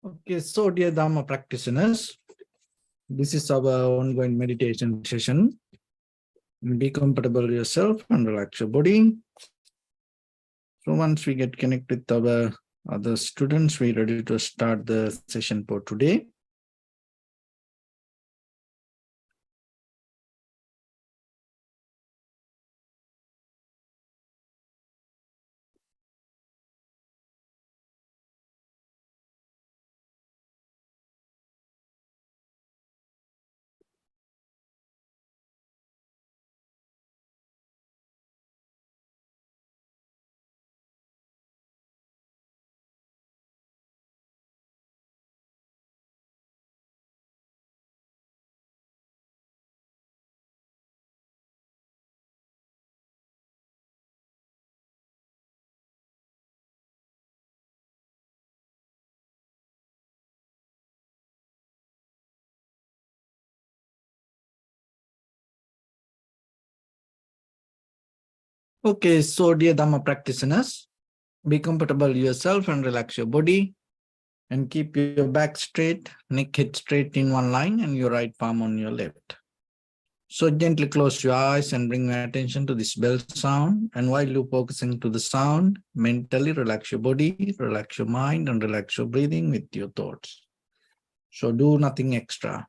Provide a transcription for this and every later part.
Okay, so dear Dhamma practitioners, this is our ongoing meditation session. Be comfortable yourself and relax your body. So once we get connected with our other students, we're ready to start the session for today. Okay, so dear Dhamma practitioners, be comfortable yourself and relax your body and keep your back straight, neck head straight in one line and your right palm on your left. So gently close your eyes and bring your attention to this bell sound. And while you're focusing to the sound, mentally relax your body, relax your mind, and relax your breathing with your thoughts. So do nothing extra.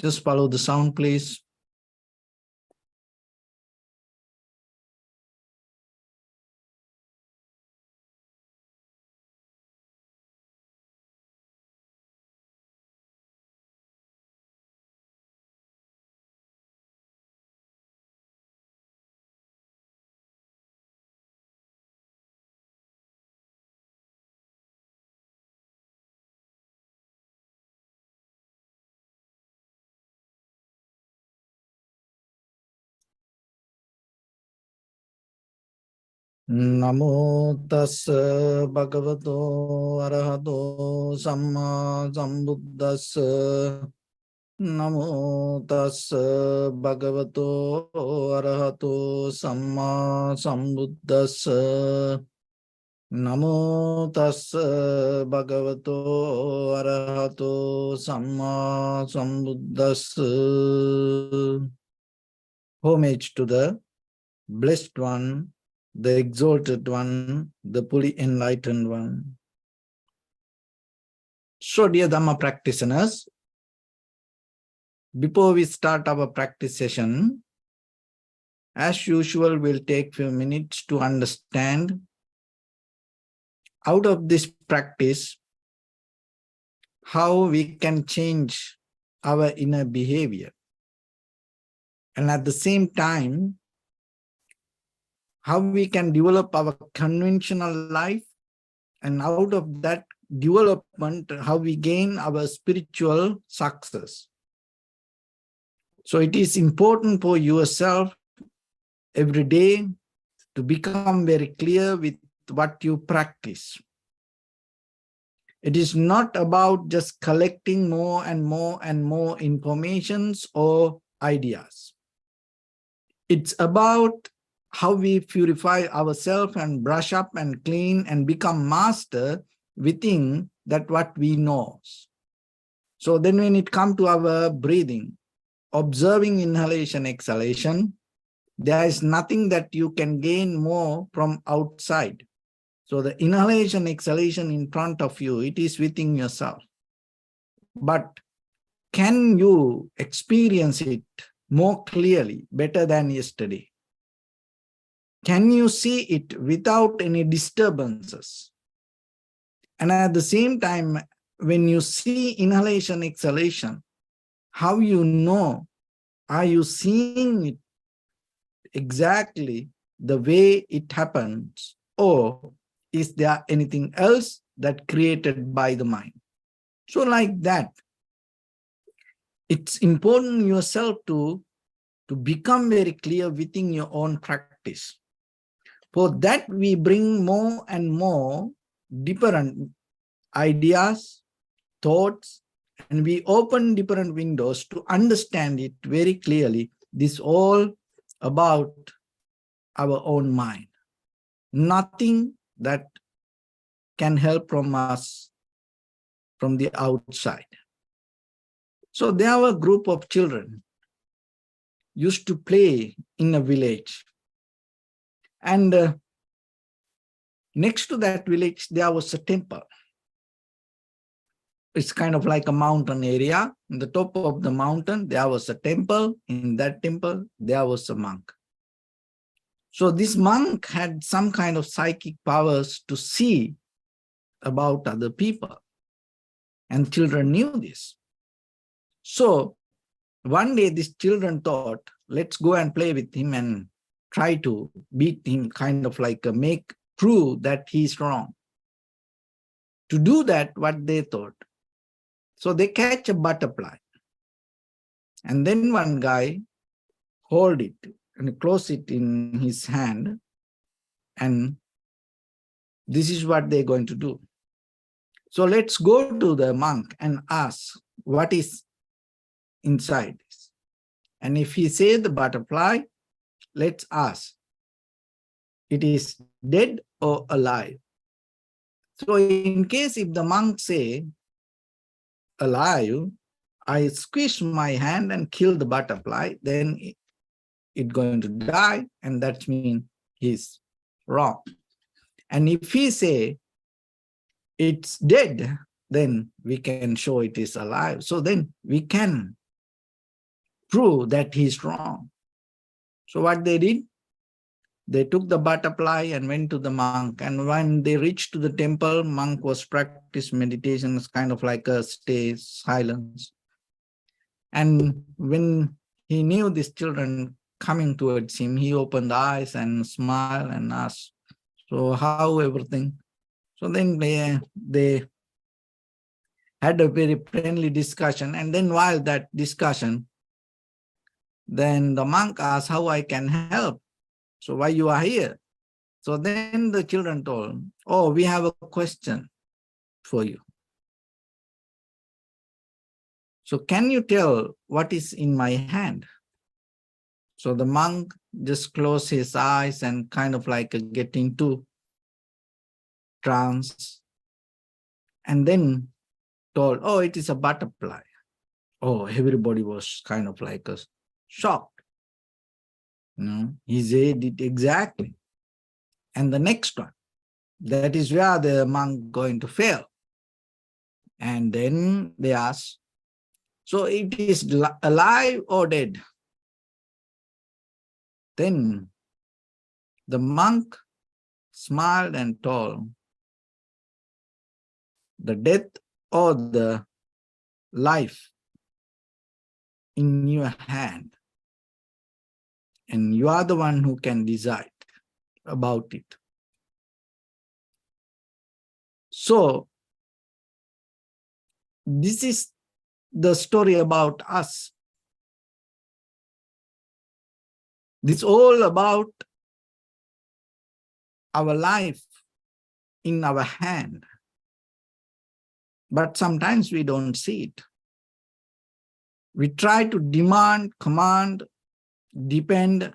Just follow the sound, please. Namo tassa bhagavato arahato samma sambuddhassa. Namo tassa bhagavato arahato samma sambuddhassa. Namo tassa bhagavato arahato samma sambuddhassa. Homage to the Blessed One, the Exalted One, the fully enlightened One. So dear Dhamma practitioners, before we start our practice session, as usual, we'll take few minutes to understand out of this practice how we can change our inner behavior. And at the same time, how we can develop our conventional life, and out of that development, how we gain our spiritual success. So it is important for yourself every day to become very clear with what you practice. It is not about just collecting more and more and more informations or ideas. It's about how we purify ourselves and brush up and clean and become master within that what we know. So then when it comes to our breathing, observing inhalation, exhalation, there is nothing that you can gain more from outside. So the inhalation, exhalation in front of you, it is within yourself. But can you experience it more clearly, better than yesterday? Can you see it without any disturbances? And at the same time, when you see inhalation, exhalation, how you know, are you seeing it exactly the way it happens, or is there anything else that created by the mind? So like that, it's important yourself to become very clear within your own practice. For that, we bring more and more different ideas, thoughts, and we open different windows to understand it very clearly. This all about our own mind. Nothing that can help from us from the outside. So there were a group of children used to play in a village. And next to that village, there was a temple. It's kind of like a mountain area. In the top of the mountain, there was a temple. In that temple, there was a monk. So this monk had some kind of psychic powers to see about other people. And children knew this. So one day these children thought, let's go and play with him and try to beat him, kind of like make prove that he's wrong. To do that, what they thought. So they catch a butterfly. And then one guy hold it and close it in his hand. And this is what they're going to do. So let's go to the monk and ask what is inside this. And if he says the butterfly, let's ask, it is dead or alive? So in case if the monk say alive, I squish my hand and kill the butterfly, then it's going to die, and that means he's wrong. And if he say it's dead, then we can show it is alive. So then we can prove that he's wrong. So what they did, they took the butterfly and went to the monk. And when they reached to the temple, monk was practicing meditation, it's kind of like a stay silence. And when he knew these children coming towards him, he opened the eyes and smiled and asked, so how everything? So then they had a very friendly discussion. And then while that discussion, then the monk asked how I can help. So why you are here? So then the children told, oh, we have a question for you. So can you tell what is in my hand? So the monk just closed his eyes and kind of like get into trance. And then told, oh, it is a butterfly. Oh, everybody was kind of like shocked. You know, he said it exactly. And the next one, that is where the monk going to fail. And then they ask, so it is alive or dead? Then the monk smiled and told, the death or the life in your hand. And you are the one who can decide about it. So this is the story about us. This is all about our life in our hand. But sometimes we don't see it. We try to demand, command, depend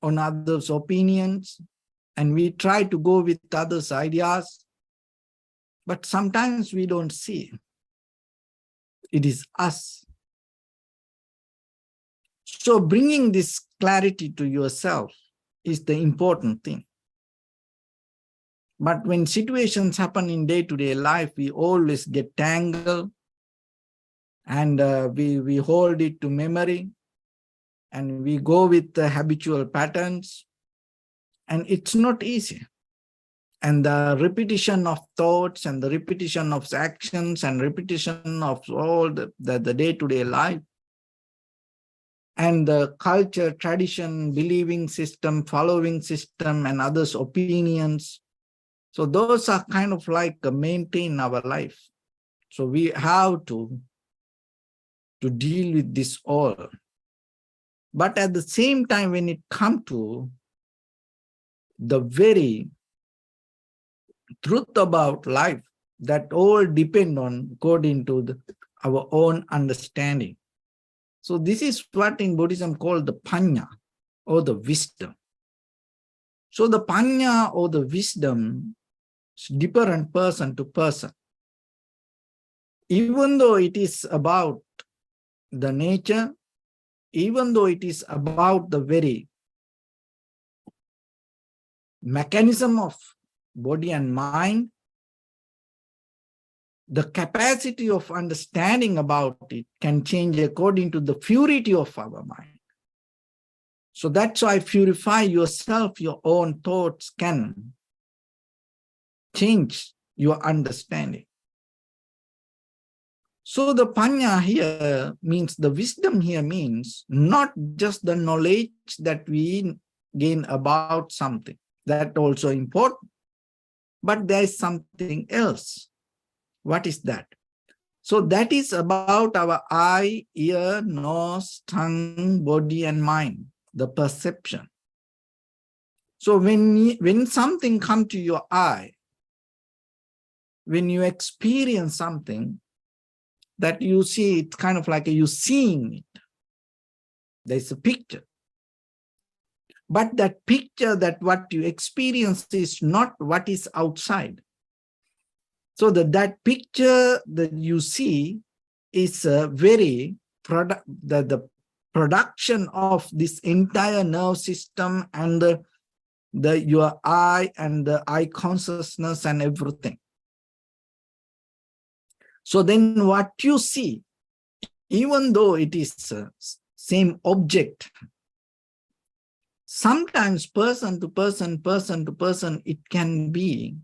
on others' opinions, and we try to go with others' ideas. But sometimes we don't see. It is us. So bringing this clarity to yourself is the important thing. But when situations happen in day-to-day life, we always get tangled and we hold it to memory and we go with the habitual patterns, and it's not easy. And the repetition of thoughts and the repetition of actions and repetition of all the day-to-day life and the culture, tradition, believing system, following system, and others' opinions. So those are kind of like maintain our life. So we have to deal with this all. But at the same time, when it comes to the very truth about life, that all depend on according to our own understanding. So this is what in Buddhism called the panya, or the wisdom. So the panya or the wisdom is different person to person. even though it is about the nature, even though it is about the very mechanism of body and mind, the capacity of understanding about it can change according to the purity of our mind. So that's why purify yourself, your own thoughts can change your understanding. So the panya here means, the wisdom here means not just the knowledge that we gain about something, that also important, but there is something else. What is that? So that is about our eye, ear, nose, tongue, body, and mind, the perception. So when something comes to your eye, when you experience something that you see, it's kind of like you seeing it. There's a picture. But that picture, that what you experience is not what is outside. So that picture that you see is a very the production of this entire nerve system and your eye and the eye consciousness and everything. So then what you see, even though it is same object, sometimes person to person, it can be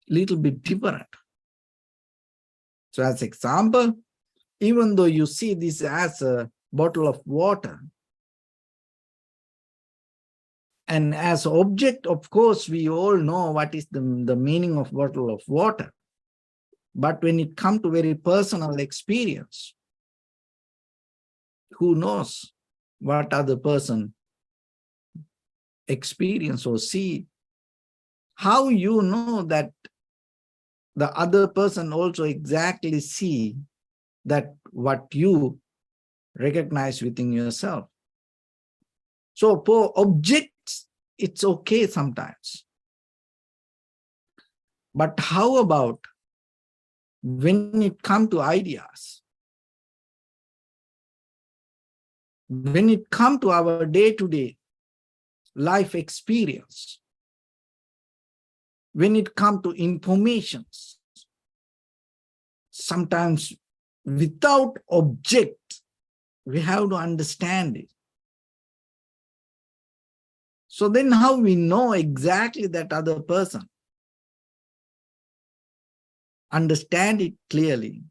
little bit different. So as example, even though you see this as a bottle of water, and as object, of course, we all know what is the meaning of bottle of water. But when it comes to very personal experience, who knows what other person experience or see? How you know that the other person also exactly see that what you recognize within yourself? So for objects, it's okay sometimes. But how about when it comes to ideas? When it comes to our day-to-day life experience, when it comes to information, sometimes without object, we have to understand it. So then how we know exactly that other person? Understand it clearly,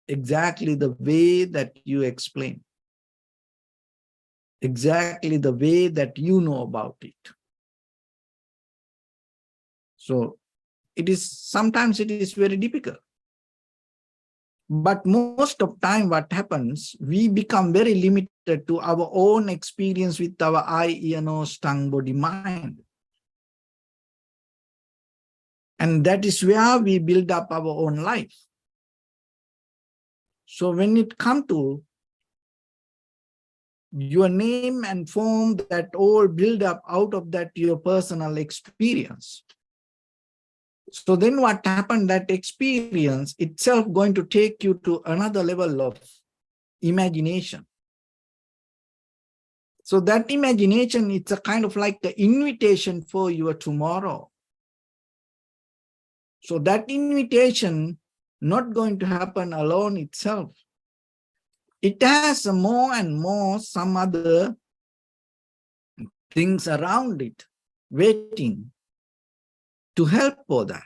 exactly the way that you explain, exactly the way that you know about it. So sometimes it is very difficult. But most of time what happens, we become very limited to our own experience with our eye, ear, nose, tongue, body, mind. And that is where we build up our own life. So when it comes to your name and form, that all build up out of that your personal experience. So then what happened, that experience itself going to take you to another level of imagination. So that imagination, it's a kind of like the invitation for your tomorrow. So that invitation not going to happen alone itself. It has more and more some other things around it, waiting to help for that.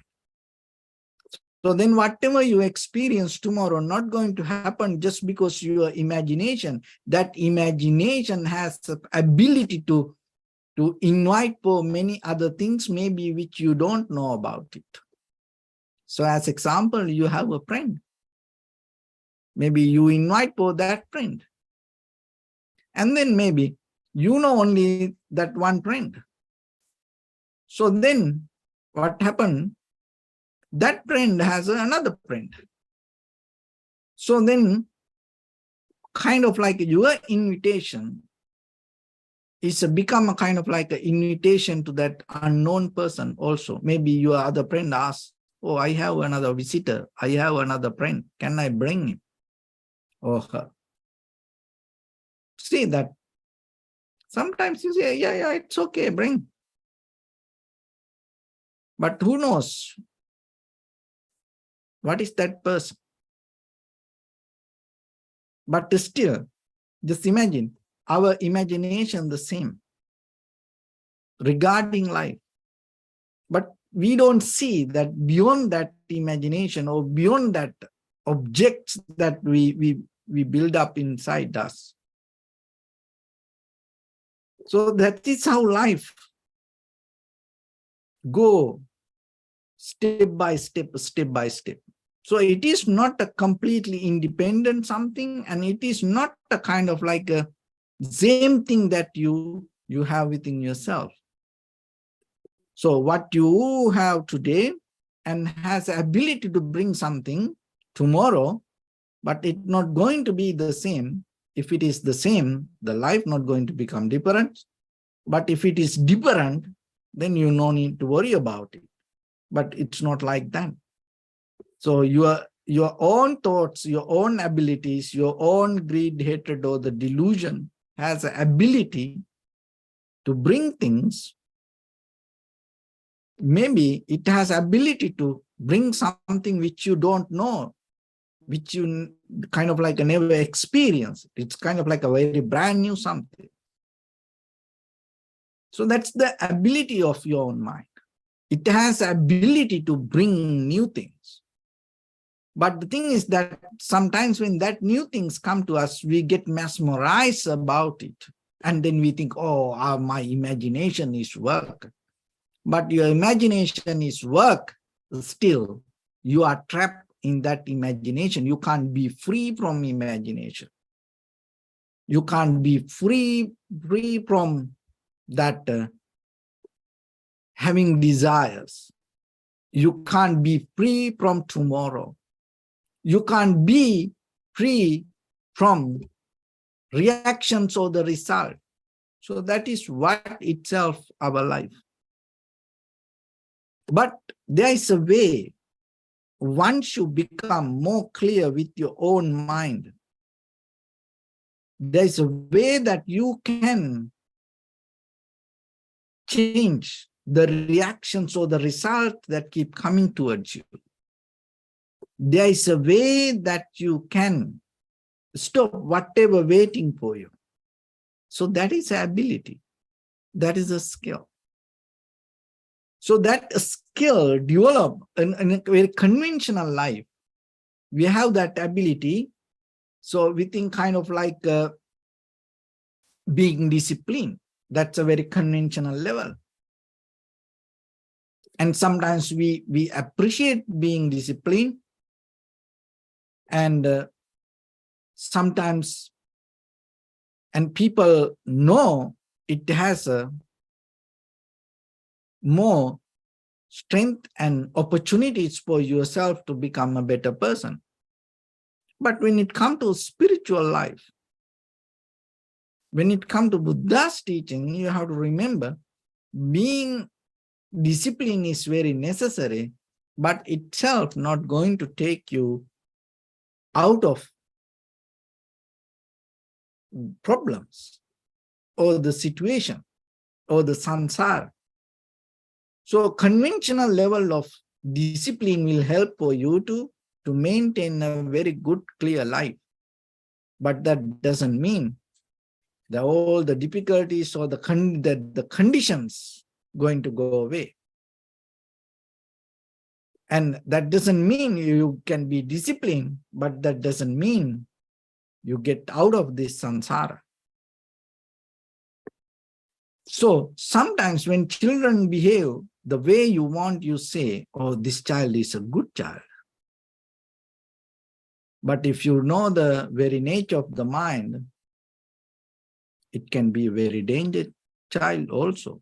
So then whatever you experience tomorrow, not going to happen just because your imagination, that imagination has the ability to invite for many other things, maybe which you don't know about it. So as example, you have a friend. Maybe you invite for that friend. And then maybe you know only that one friend. So then what happened? That friend has another friend. So then kind of like your invitation is become a kind of like an invitation to that unknown person also. Maybe your other friend asks, Oh, I have another visitor. I have another friend. Can I bring him or her? See that sometimes you say, yeah, it's okay, bring. But who knows what is that person? But still, just imagine our imagination the same regarding life. But we don't see that beyond that imagination or beyond that objects that we build up inside us. So that is how life go step by step, step by step. So it is not a completely independent something, and it is not a kind of like a same thing that you have within yourself. So what you have today and has the ability to bring something tomorrow, but it's not going to be the same. If it is the same, the life not going to become different. But if it is different, then you no need to worry about it. But it's not like that. So your own thoughts, your own abilities, your own greed, hatred, or the delusion has the ability to bring things. Maybe it has ability to bring something which you don't know, which you kind of like never experienced. It's kind of like a very brand new something. So that's the ability of your own mind. It has ability to bring new things. But the thing is that sometimes when that new things come to us, we get mesmerized about it. And then we think, oh, my imagination is work. But your imagination is work. Still, you are trapped in that imagination. You can't be free from imagination. You can't be free from that having desires. You can't be free from tomorrow. You can't be free from reactions or the result. So that is what itself our life. But there is a way once you become more clear with your own mind. There is a way that you can change the reactions or the result that keep coming towards you. There is a way that you can stop whatever waiting for you. So that is an ability. That is a skill. So that skill developed in a very conventional life. We have that ability. So we think kind of like being disciplined. That's a very conventional level. And sometimes we appreciate being disciplined. And sometimes, and people know it has a more strength and opportunities for yourself to become a better person. But when it comes to spiritual life, when it comes to Buddha's teaching, you have to remember being disciplined is very necessary, but itself not going to take you out of problems or the situation or the samsara. So conventional level of discipline will help for you to maintain a very good, clear life. But that doesn't mean that all the difficulties or the conditions going to go away. And that doesn't mean you can be disciplined, but that doesn't mean you get out of this samsara. So sometimes when children behave the way you want, you say, oh, this child is a good child. But if you know the very nature of the mind, it can be a very dangerous child also.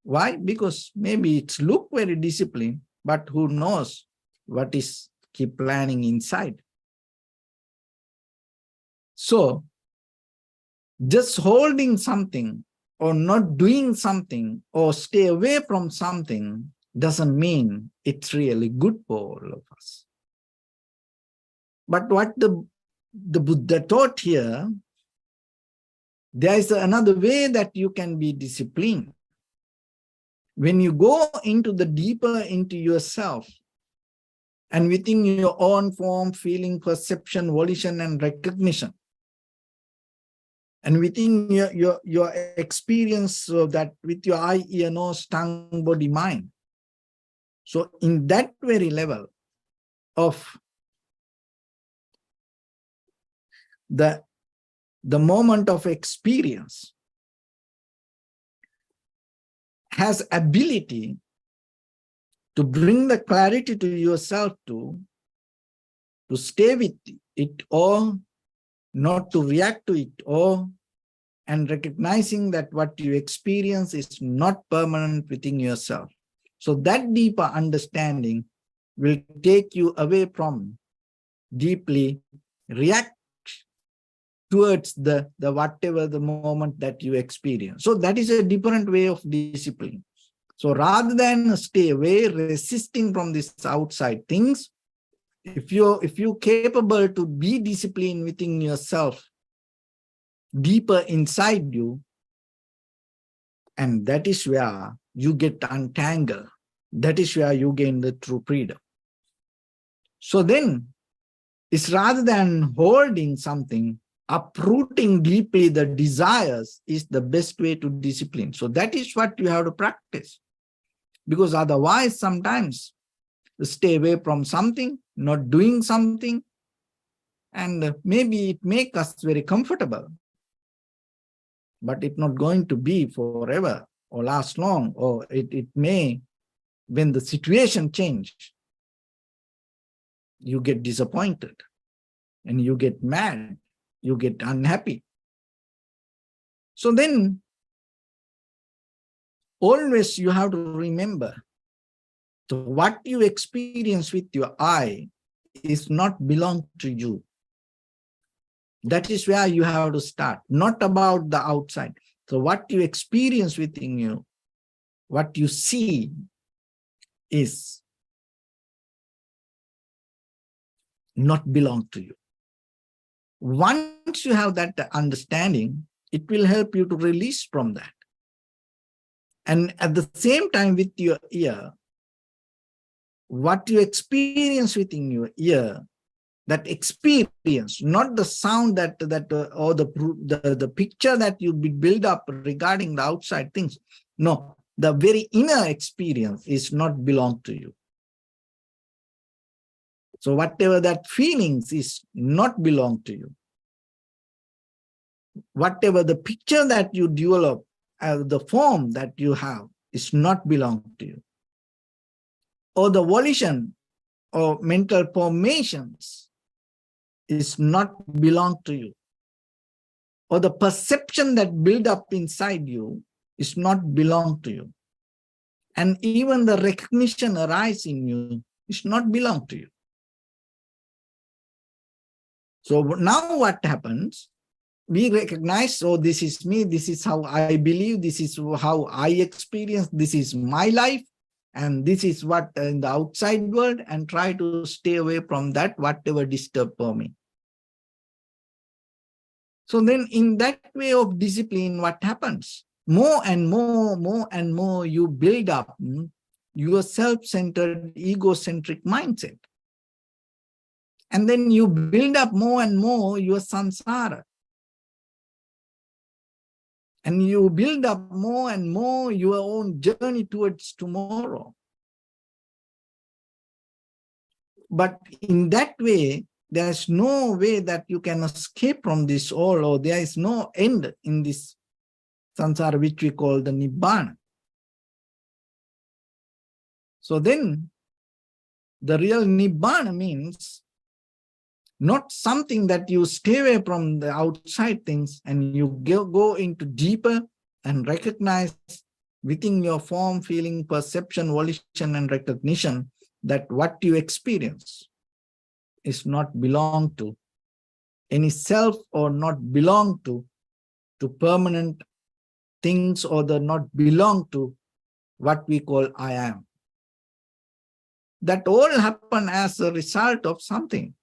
Why? Because maybe it's look very disciplined, but who knows what is keep planning inside. So just holding something or not doing something or stay away from something doesn't mean it's really good for all of us. But what the Buddha taught here, there is another way that you can be disciplined. When you go into the deeper into yourself, and within your own form, feeling, perception, volition, and recognition, and within your experience of that with your eye, ear, nose, tongue, body, mind. So in that very level of the moment of experience has ability to bring the clarity to yourself to stay with it or not to react to it, or and recognizing that what you experience is not permanent within yourself. So that deeper understanding will take you away from deeply react towards the whatever the moment that you experience. So that is a different way of discipline. So rather than stay away, resisting from these outside things, if you're capable to be disciplined within yourself, deeper inside you, and that is where you get untangled. That is where you gain the true freedom. So then, it's rather than holding something, uprooting deeply the desires is the best way to discipline. So that is what you have to practice. Because otherwise, sometimes stay away from something, not doing something, and maybe it makes us very comfortable, but it's not going to be forever or last long, or it may, when the situation changes, you get disappointed and you get mad, you get unhappy. So then, always you have to remember, so what you experience with your eye is not belong to you. That is where you have to start, not about the outside. So what you experience within you, what you see is not belong to you. Once you have that understanding, it will help you to release from that. And at the same time with your ear, what you experience within your ear, that experience, not the sound or the picture that you build up regarding the outside things. No, the very inner experience is not belong to you. So whatever that feelings is not belong to you. Whatever the picture that you develop, the form that you have is not belong to you. Or the volition or mental formations is not belong to you. Or the perception that build up inside you is not belong to you. And even the recognition arise in you is not belong to you. So now what happens? We recognize, oh, this is me, this is how I believe, this is how I experience, this is my life, and this is what in the outside world, and try to stay away from that, whatever disturb for me. So then in that way of discipline, what happens? More and more you build up your self-centered, egocentric mindset. And then you build up more and more your samsara. And you build up more and more your own journey towards tomorrow. But in that way, there's no way that you can escape from this all, or there is no end in this samsara, which we call the nibbana. So then, the real nibbana means not something that you stay away from the outside things and you go into deeper and recognize within your form, feeling, perception, volition, and recognition that what you experience is not belong to any self, or not belong to permanent things, or the not belong to what we call I am. that all happen as a result of something.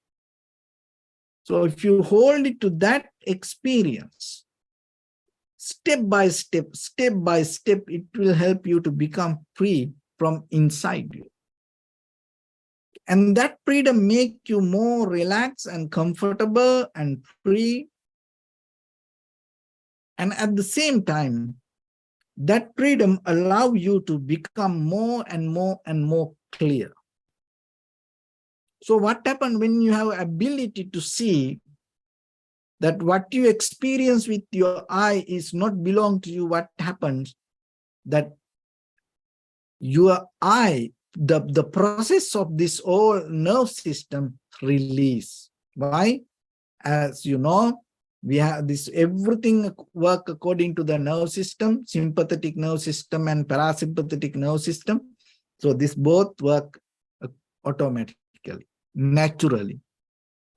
So if you hold it to that experience, step by step, it will help you to become free from inside you. And that freedom make you more relaxed and comfortable and free. And at the same time, that freedom allow you to become more and more and more clear. So what happens when you have ability to see that what you experience with your eye is not belong to you? What happens? That your eye, the process of this whole nerve system release. Why? As you know, we have this, everything work according to the nerve system, sympathetic nerve system and parasympathetic nerve system. So this both work automatically, naturally.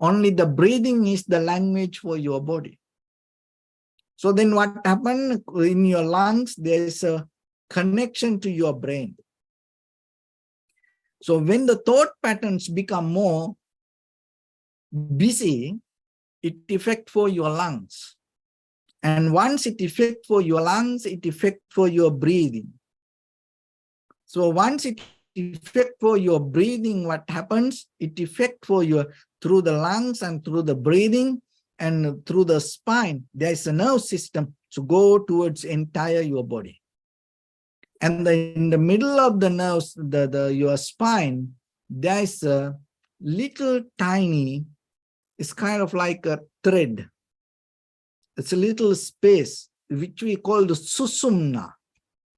Only the breathing is the language for your body. So then what happens in your lungs? There is a connection to your brain. So when the thought patterns become more busy, it affects for your lungs. And once it affects for your lungs, it affects for your breathing. So once it affects for your breathing, what happens? It affects for your, through the lungs and through the breathing and through the spine. There is a nerve system to go towards entire your body. And in the middle of the nerves, your spine, there is a little tiny, it's kind of like a thread. It's a little space, which we call the susumna.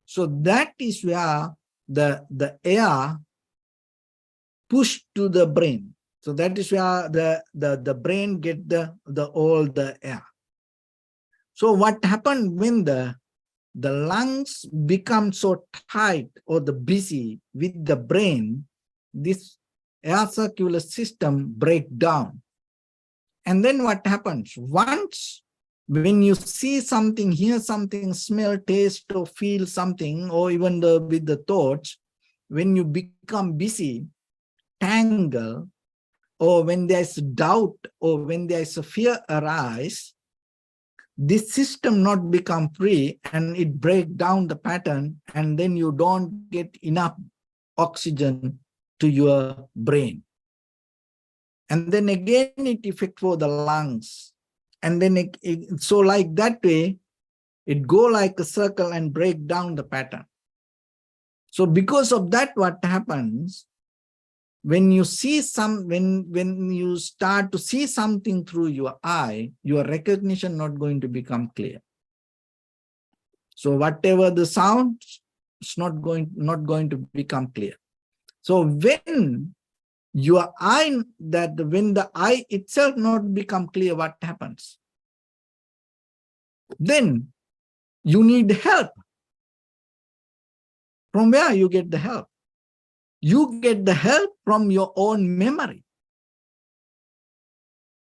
So that is where the air pushed to the brain. So that is where the brain get all the air. So what happened when the lungs become so tight or the busy with the brain, this air circular system break down. And then what happens? Once when you see something, hear something, smell, taste, or feel something, or even with the thoughts, when you become busy, tangle, or when there's doubt, or when there's a fear arise, this system not become free and it break down the pattern, and then you don't get enough oxygen to your brain. And then again, it affect for the lungs. And then so like that way, it go like a circle and break down the pattern. So because of that, what happens, when you see when you start to see something through your eye, your recognition not going to become clear. So whatever the sound, it's not going to become clear. So when your eye, when the eye itself not become clear, what happens? Then you need help. From where you get the help? You get the help from your own memory,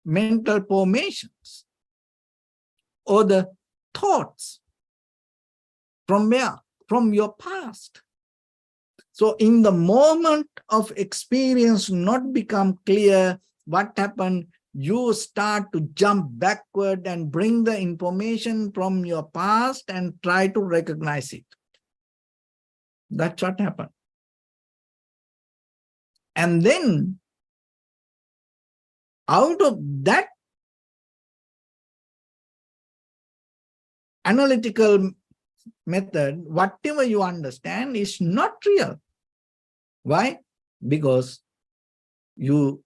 mental formations, or the thoughts. From where? From your past. So in the moment of experience not become clear, what happened? You start to jump backward and bring the information from your past and try to recognize it. That's what happened. And then out of that analytical method, whatever you understand is not real. Why? Because your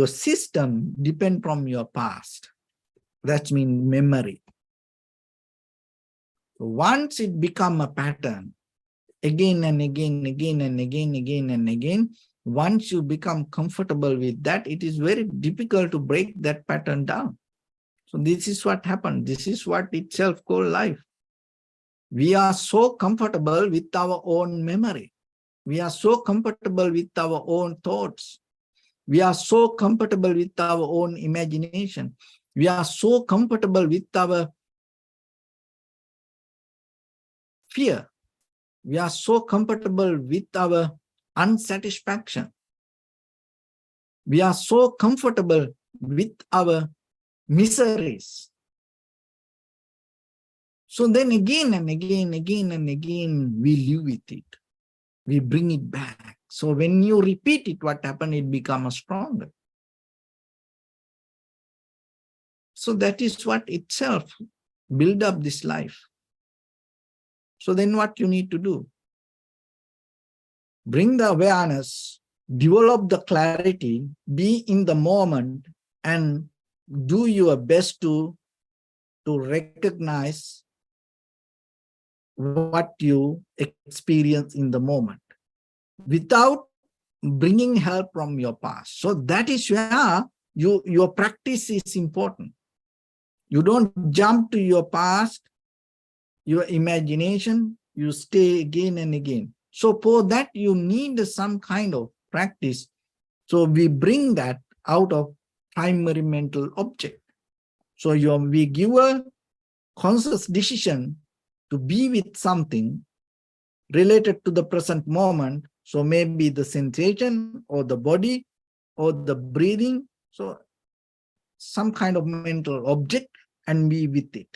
system depends from your past. That means memory. Once it become a pattern, again and again, again and again, again and again, once you become comfortable with that, it is very difficult to break that pattern down. So this is what happened. This is what itself called life. We are so comfortable with our own memory. We are so comfortable with our own thoughts. We are so comfortable with our own imagination. We are so comfortable with our fear. We are so comfortable with our unsatisfaction. We are so comfortable with our miseries. So then again and again, we live with it. We bring it back. So when you repeat it, what happened? It becomes stronger. So that is what itself build up this life. So then what you need to do? Bring the awareness, develop the clarity, be in the moment, and do your best to recognize what you experience in the moment without bringing help from your past. So that is where your practice is important. You don't jump to your past, your imagination, you stay again and again. So for that, you need some kind of practice. So we bring that out of primary mental object. So we give a conscious decision to be with something related to the present moment. So maybe the sensation or the body or the breathing. So some kind of mental object and be with it.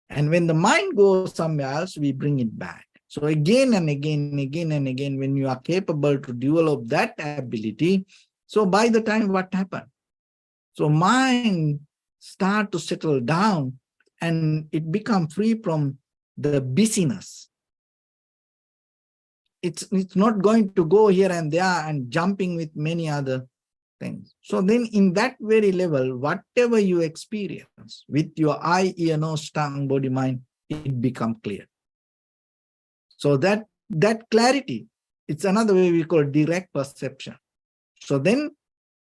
And when the mind goes somewhere else, we bring it back. So again and again, when you are capable to develop that ability, so by the time what happened? So mind start to settle down and it become free from the busyness. It's not going to go here and there and jumping with many other things. So then in that very level, whatever you experience with your eye, ear, nose, tongue, body, mind, it becomes clear. So that clarity, it's another way we call direct perception. So then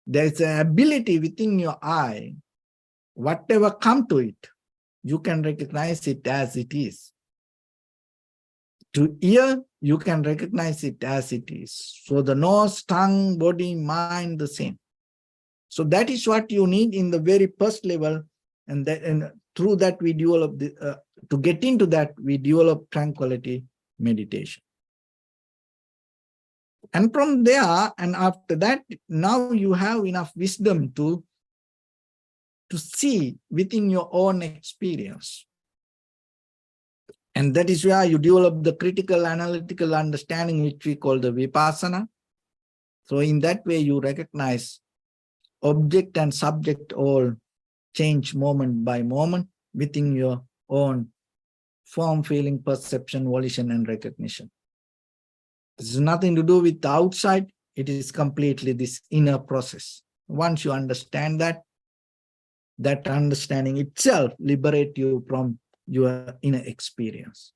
there's an ability within your eye, whatever come to it, you can recognize it as it is. To ear, you can recognize it as it is. So the nose, tongue, body, mind, the same. So that is what you need in the very first level, and through that we develop to get into that we develop tranquility meditation. And from there, and after that, now you have enough wisdom to see within your own experience. And that is where you develop the critical analytical understanding, which we call the vipassana. So in that way, you recognize object and subject all change moment by moment within your own form, feeling, perception, volition, and recognition. This is nothing to do with the outside. It is completely this inner process. Once you understand that understanding itself liberates you from your inner experience.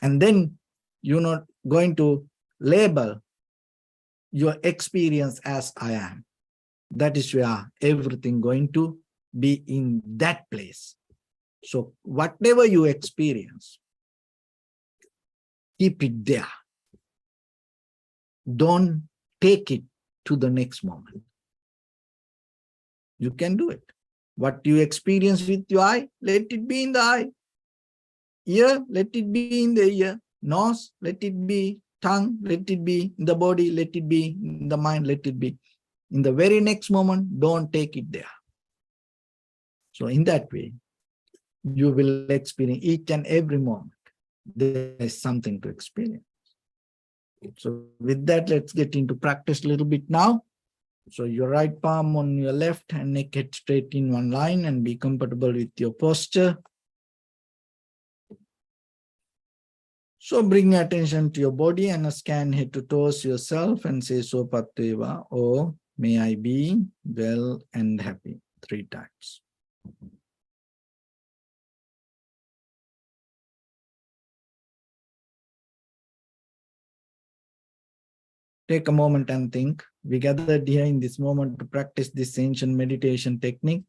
And then you're not going to label your experience as I am. That is where everything going to be in that place. So whatever you experience, keep it there. Don't take it to the next moment. You can do it. What you experience with your eye, let it be in the eye. Ear, let it be in the ear. Nose, let it be. Tongue, let it be. In the body, let it be. In the mind, let it be. In the very next moment, don't take it there. So in that way, you will experience each and every moment. There is something to experience. So with that, let's get into practice a little bit now. So your right palm on your left and neck head straight in one line and be comfortable with your posture. So bring your attention to your body and scan head to toes yourself and say so pateva, or may I be well and happy 3 times. Take a moment and think. We gathered here in this moment to practice this ancient meditation technique.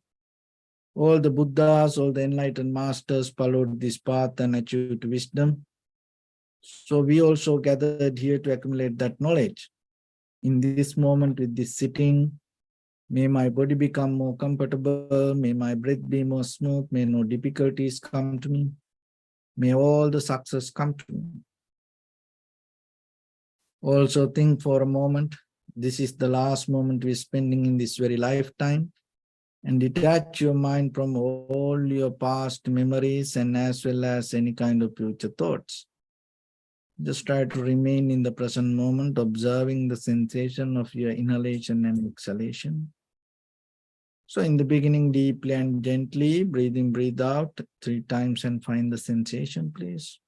All the Buddhas, all the enlightened masters followed this path and achieved wisdom. So we also gathered here to accumulate that knowledge. In this moment with this sitting, may my body become more comfortable, may my breath be more smooth, may no difficulties come to me, may all the success come to me. Also think for a moment This is the last moment we're spending in this very lifetime. And detach your mind from all your past memories and as well as any kind of future thoughts. Just try to remain in the present moment, observing the sensation of your inhalation and exhalation. So in the beginning, deeply and gently, breathe in, breathe out 3 times and find the sensation, please.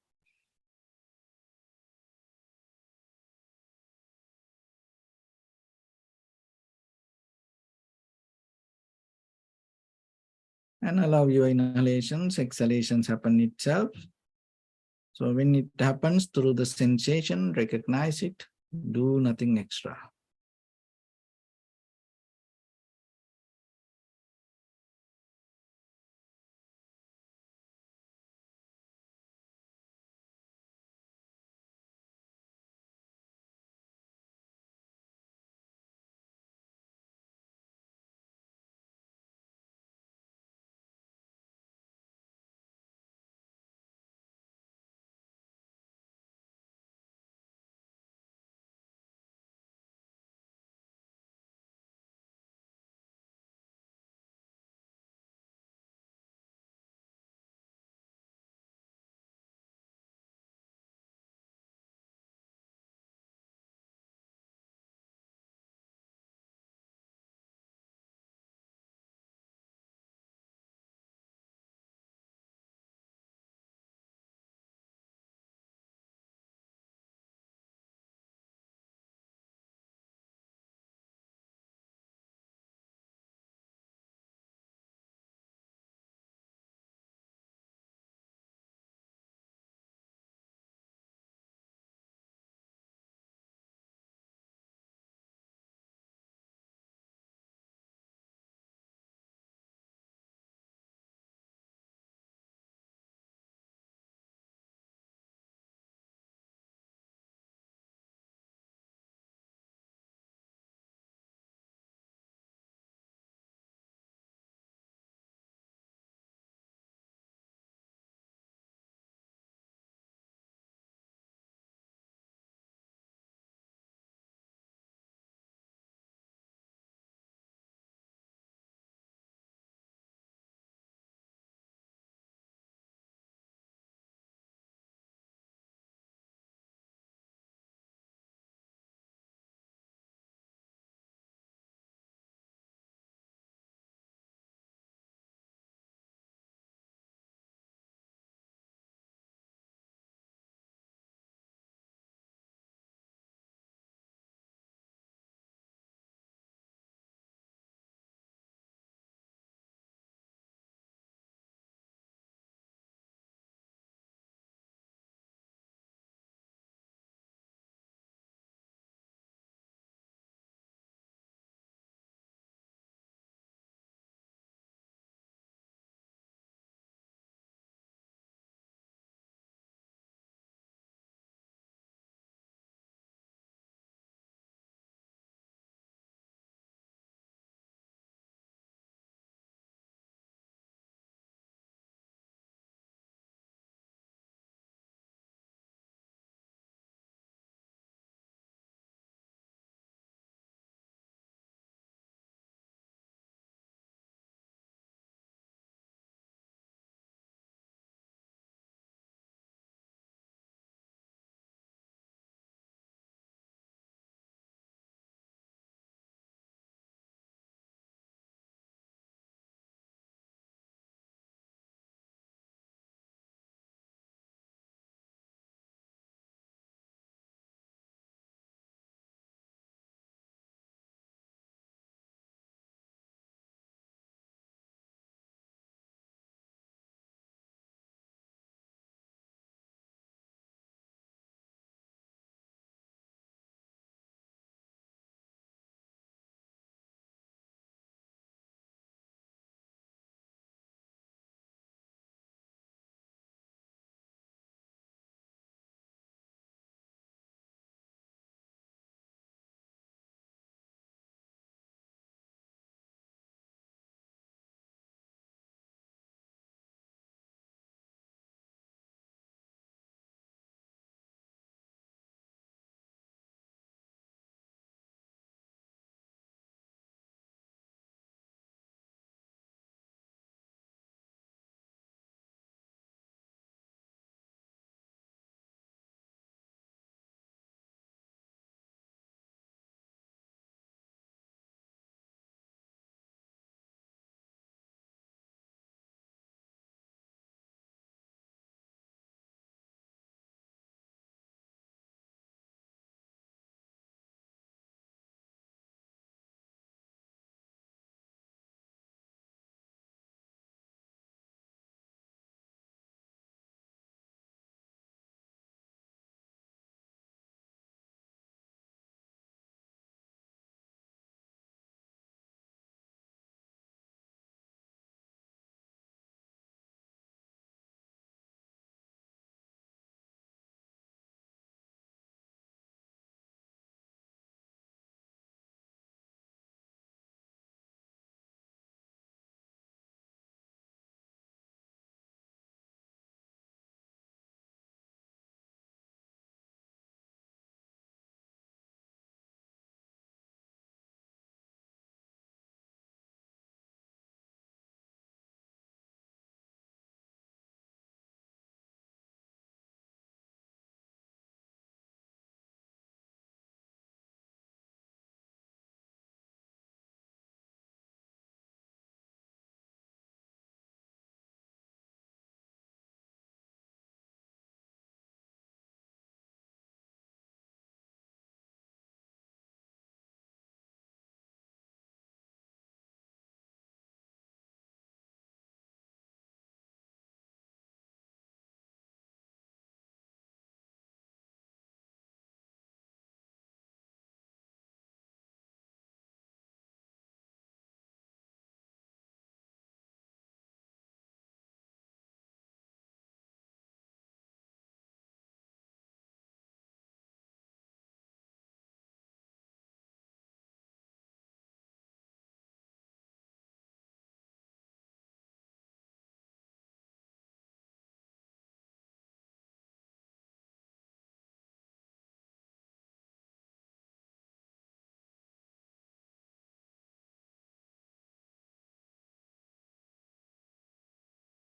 And allow your inhalations, exhalations happen itself. So when it happens through the sensation, recognize it, do nothing extra.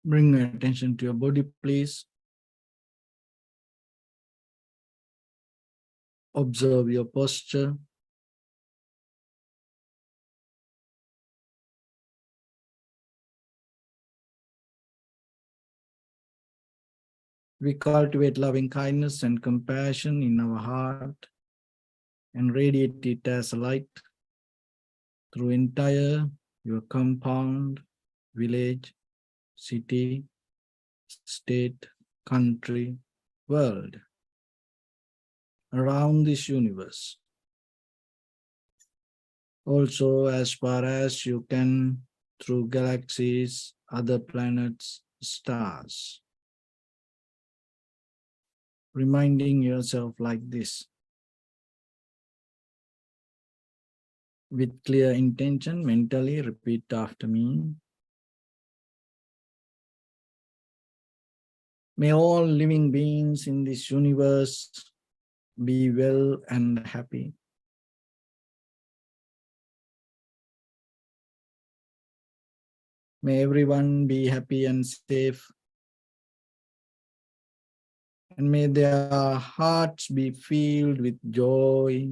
Bring your attention to your body, please. Observe your posture. We cultivate loving kindness and compassion in our heart and radiate it as a light through entire your compound, village, city, state, country, world, around this universe. Also, as far as you can, through galaxies, other planets, stars. Reminding yourself like this. With clear intention, mentally repeat after me. May all living beings in this universe be well and happy. May everyone be happy and safe. And may their hearts be filled with joy.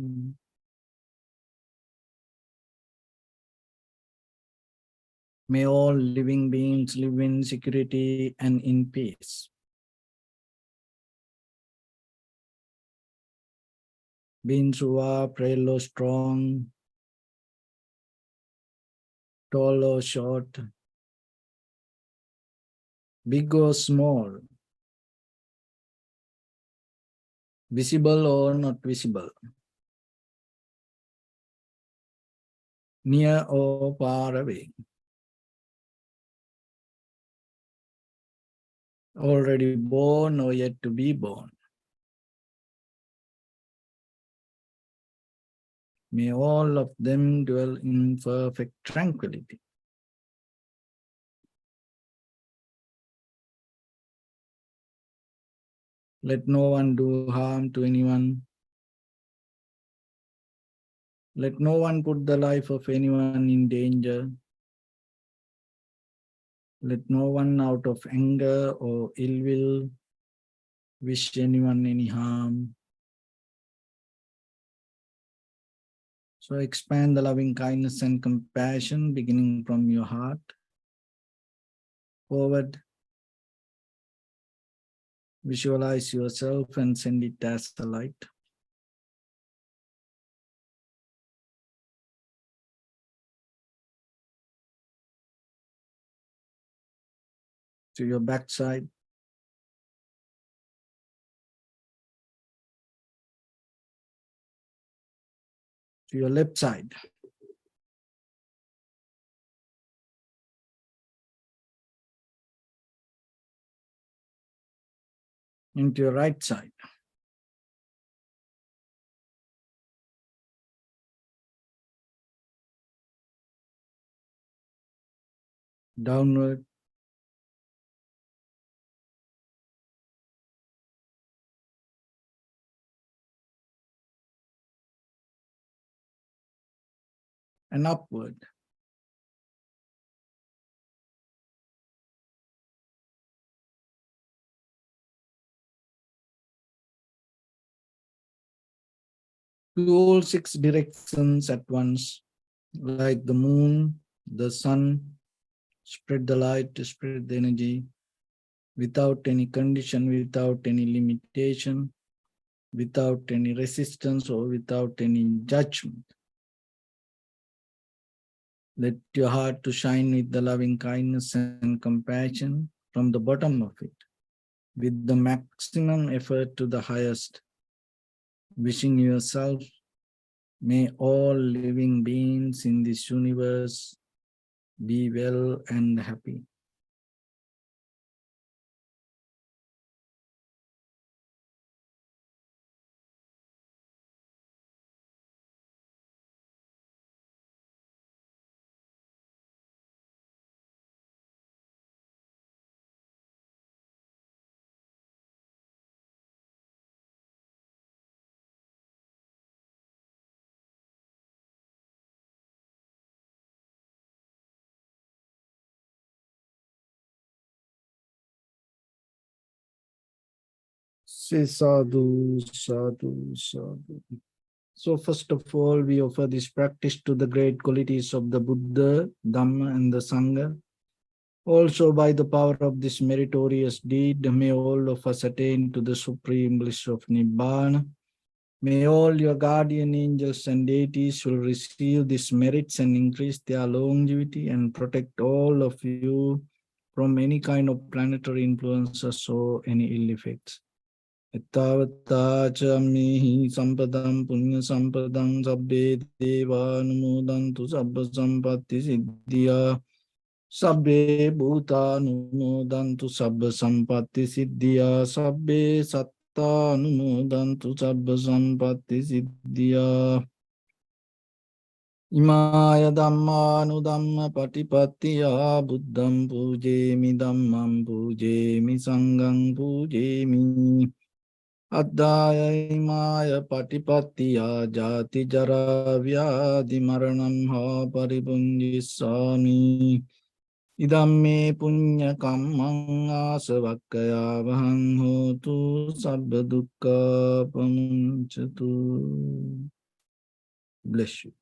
May all living beings live in security and in peace. Beings who are frail or strong, tall or short, big or small, visible or not visible, near or far away, already born or yet to be born. May all of them dwell in perfect tranquility. Let no one do harm to anyone. Let no one put the life of anyone in danger. Let no one out of anger or ill will wish anyone any harm. So expand the loving kindness and compassion beginning from your heart forward. Visualize yourself and send it as the light. To your backside. To your left side. Into your right side. Downward. And upward. To all 6 directions at once, like the moon, the sun, spread the light, spread the energy, without any condition, without any limitation, without any resistance or without any judgment. Let your heart to shine with the loving kindness and compassion from the bottom of it, with the maximum effort to the highest, wishing yourself, may all living beings in this universe be well and happy. Say sadhu, sadhu, sadhu. So first of all, we offer this practice to the great qualities of the Buddha, Dhamma, and the Sangha. Also, by the power of this meritorious deed, may all of us attain to the supreme bliss of Nibbana. May all your guardian angels and deities will receive these merits and increase their longevity and protect all of you from any kind of planetary influences or any ill effects. Ettavata mihi sampadam punya sampadam sabbe deva numodantu sabba sampatti siddhya sabbe bhuta numodantu sabba sampatti siddhya sabbe satta numodantu sabba sampatti siddhya imaya dhamma nudhamma patipattiya buddham pujemi dhammam pujemi sangham pujemi Addhaya imaya patipattiya jati jara vyadhi maranam ha paripunjissami idamme punya kammang asavakkaya vahang hotu sabba dukkha pamuncatu. Bless you.